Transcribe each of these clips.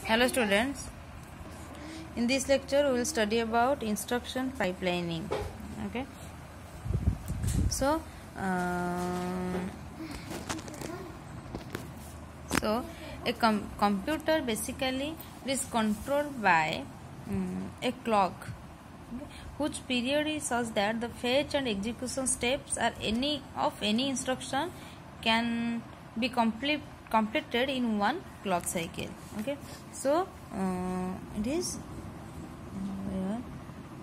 Hello students, in this lecture we will study about instruction pipelining. Okay, so a computer basically is controlled by a clock, whose period is such that the fetch and execution steps are any instruction can be completed in one clock cycle. Okay, so it is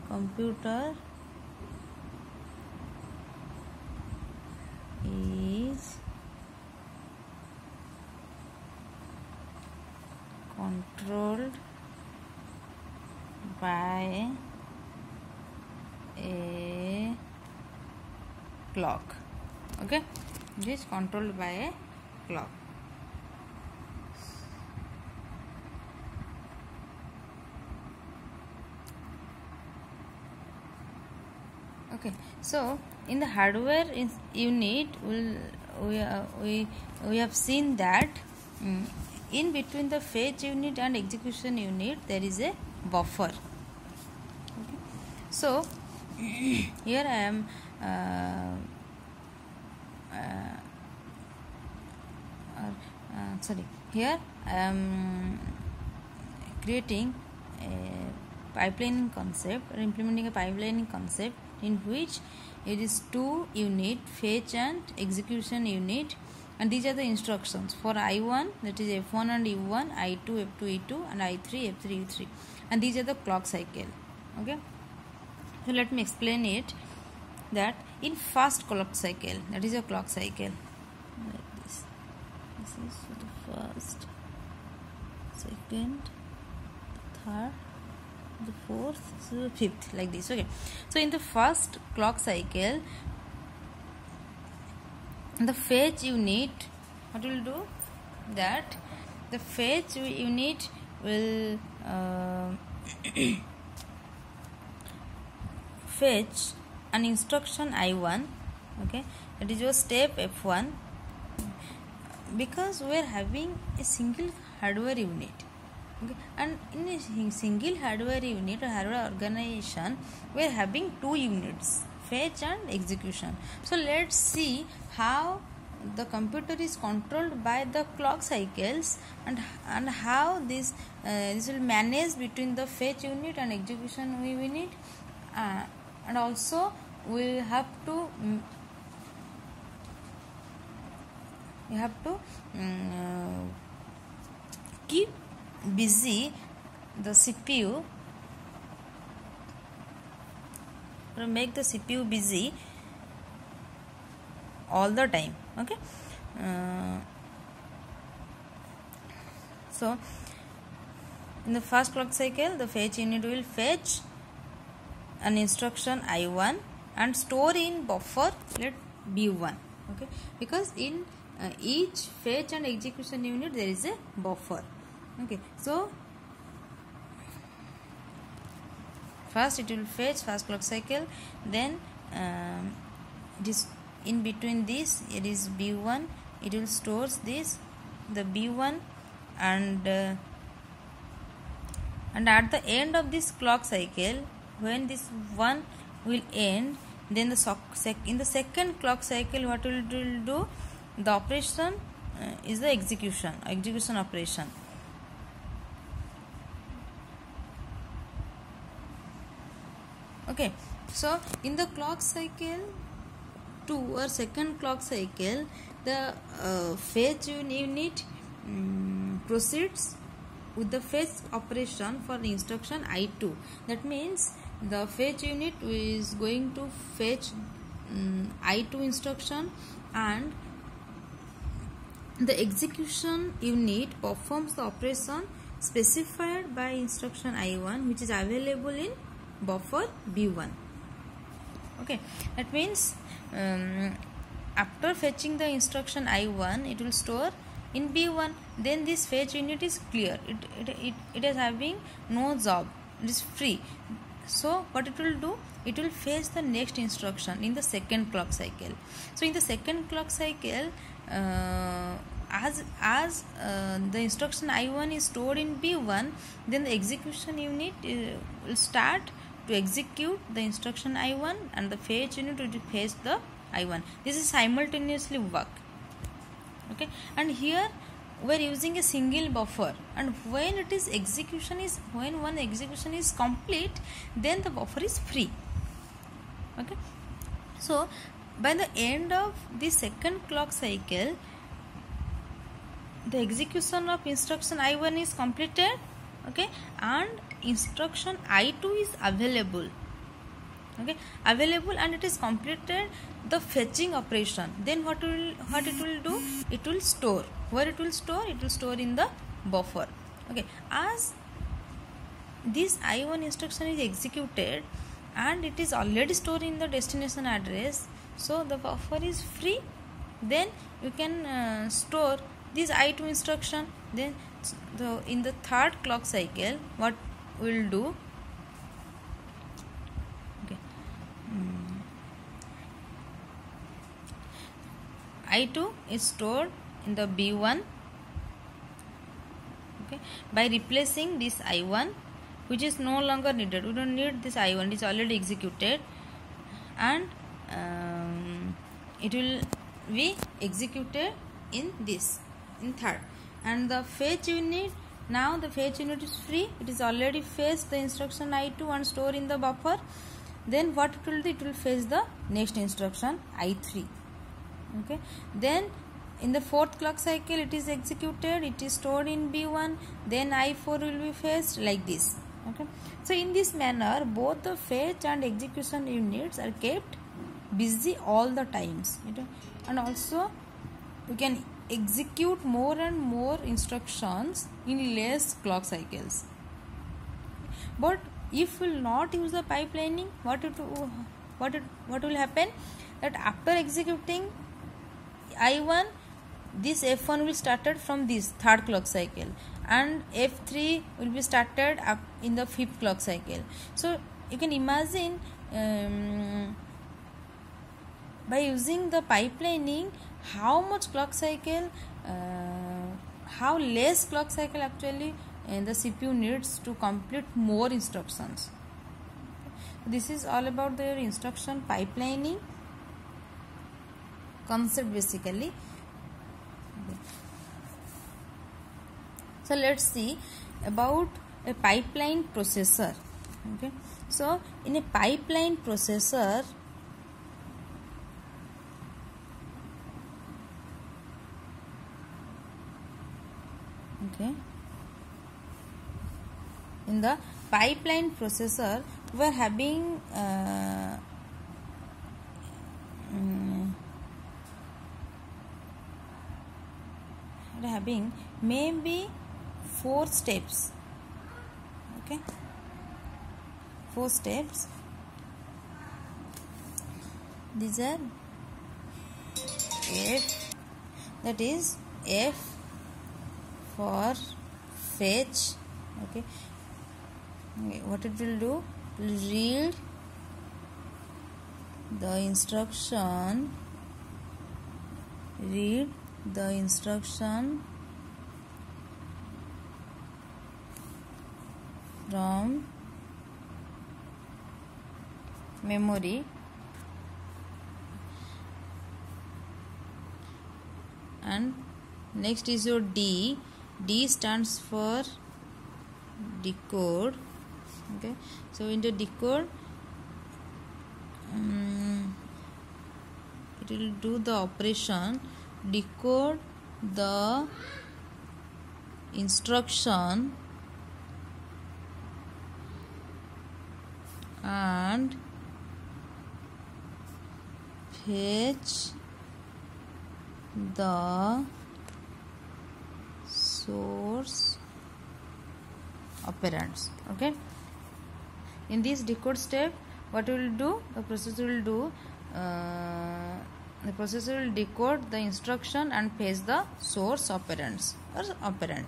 computer is controlled by a clock. Okay, it is controlled by a clock. Okay, so in the hardware unit we have seen that in between the fetch unit and execution unit there is a buffer. Okay. So here I am here I am creating a pipelining concept or implementing a pipelining concept in which it is two unit, fetch and execution unit, and these are the instructions for I1, that is F1 and U1, I2 F2 E2 and I3 F3 U3, and these are the clock cycle. Okay, so let me explain it, that in first clock cycle, that is a clock cycle like this is for the first, second, third, the fourth, so fifth, like this. Okay, so in the first clock cycle, the fetch unit, what will do, that the fetch unit will fetch an instruction I1. Okay, that is your step F1, because we are having a single hardware unit. Okay. And in a single hardware unit or hardware organization, we are having two units, fetch and execution. So let's see how the computer is controlled by the clock cycles, and how this will manage between the fetch unit and execution unit, and also we have to keep busy the CPU, or make the CPU busy all the time. Okay, so in the first clock cycle, the fetch unit will fetch an instruction I1 and store in buffer let B1. Okay, because in each fetch and execution unit there is a buffer. Okay, so first it will fetch first clock cycle, then this in between this it is B1, it will stores this the B1, and at the end of this clock cycle, when this one will end, then in the second clock cycle what will do, the operation is the execution operation. Okay, so in the clock cycle 2 or second clock cycle, the fetch unit proceeds with the fetch operation for the instruction I2. That means the fetch unit is going to fetch I2 instruction, and the execution unit performs the operation specified by instruction I1, which is available in buffer B1. Okay, that means after fetching the instruction I1, it will store in B1. Then this fetch unit is clear, it is having no job, it is free. So what it will do, it will fetch the next instruction in the second clock cycle. So in the second clock cycle, the instruction I1 is stored in B1, then the execution unit will start to execute the instruction I1 and the fetch unit will fetch the I1. This is simultaneously work. Okay, and here we are using a single buffer, and when one execution is complete, then the buffer is free. Okay, so by the end of the second clock cycle, the execution of instruction I1 is completed. Okay, and instruction I2 is available. Okay, available, and it is completed the fetching operation. Then what it will do? It will store. Where it will store? It will store in the buffer. Okay, as this I1 instruction is executed and it is already stored in the destination address, so the buffer is free. Then you can store this I2 instruction. Then in the third clock cycle, what we will do? Okay, I2 is stored in the B1. Okay, by replacing this I1, which is no longer needed. We don't need this I1, it is already executed, and it will be executed in third. And the fetch unit, now the fetch unit is free. It is already fetched the instruction I2 and store in the buffer. Then what it will do? It will fetch the next instruction I3. Okay, then in the fourth clock cycle it is executed, it is stored in B1, then I4 will be fetched, like this. Okay, so in this manner both the fetch and execution units are kept busy all the times. And also we can execute more and more instructions in less clock cycles. But if we will not use the pipelining, what will happen? That after executing I1, this F1 will started from this third clock cycle, and F3 will be started up in the fifth clock cycle. So you can imagine by using the pipelining how much clock cycle, how less clock cycle actually the CPU needs to complete more instructions. This is all about the instruction pipelining concept basically. So let's see about a pipeline processor. Okay, so in a pipeline processor, okay, in the pipeline processor we are having maybe 4 steps. Okay, 4 steps. These are F, that is F for fetch. Okay, what it will do? It will read the instruction, from memory, and next is your D. D stands for decode. Okay, so in the decode it will do the operation decode the instruction and fetch the source operands. Okay, in this decode step, what will do? The processor will decode the instruction and fetch the source operands or operand.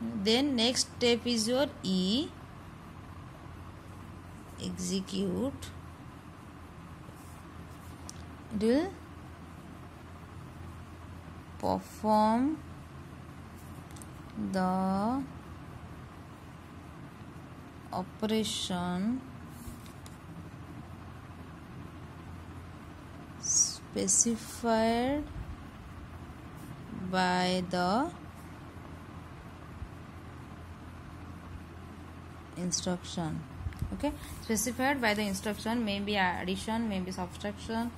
Then next step is your E, execute. It will perform the operation specified by the instruction. Okay, specified by the instruction, maybe addition, maybe subtraction,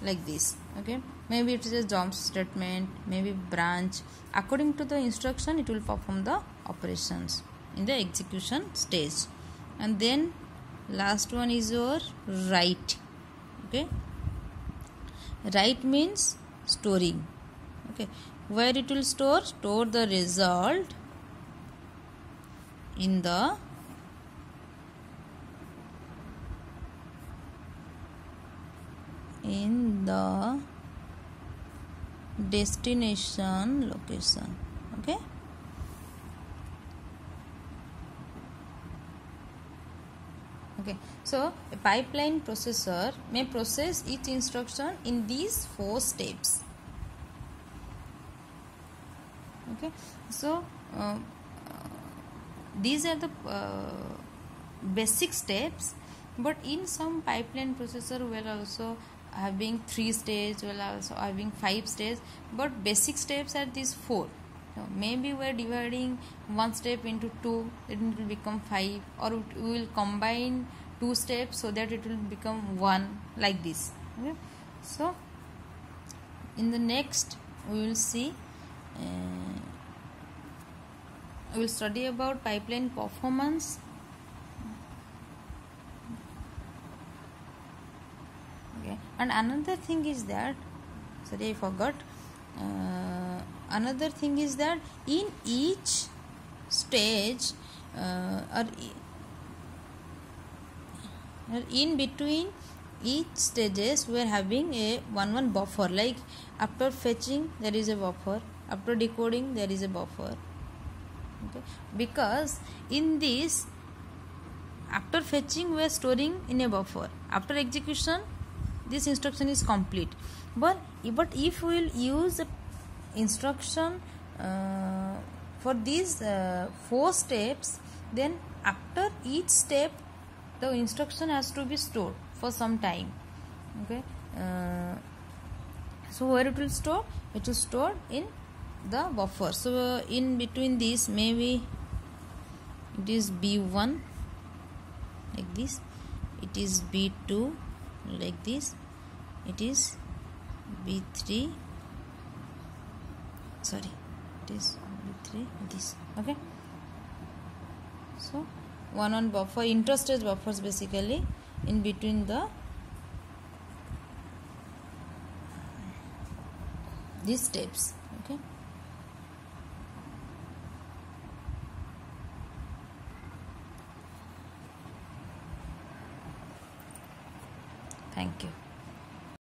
like this. Okay, maybe it is a jump statement, maybe branch. According to the instruction, it will perform the operations in the execution stage. And then last one is your write. Okay, write means storing. Okay, where it will store the result in the destination location. Okay, so a pipeline processor may process each instruction in these 4 steps. Okay, so these are the basic steps, but in some pipeline processor we are also having 3 stages, we are also having 5 stages, but basic steps are these 4. So maybe we are dividing one step into 2, it will become 5, or we will combine 2 steps so that it will become 1, like this. Okay, so in the next we will see we will study about pipeline performance. Okay, and another thing is that, sorry I forgot, another thing is that in each stage or in between each stages we are having a one buffer, like after fetching there is a buffer, after decoding there is a buffer. Okay, because in this, after fetching we are storing in a buffer, after execution this instruction is complete. But if we will use instruction for these 4 steps, then after each step the instruction has to be stored for some time. Okay, so where it will store? It will store in the buffer. So in between these, maybe it is B1 like this, it is B2 like this, it is B3, sorry, it is B3 this. Okay, so one buffer, interstage buffers basically in between these steps. Okay, thank you.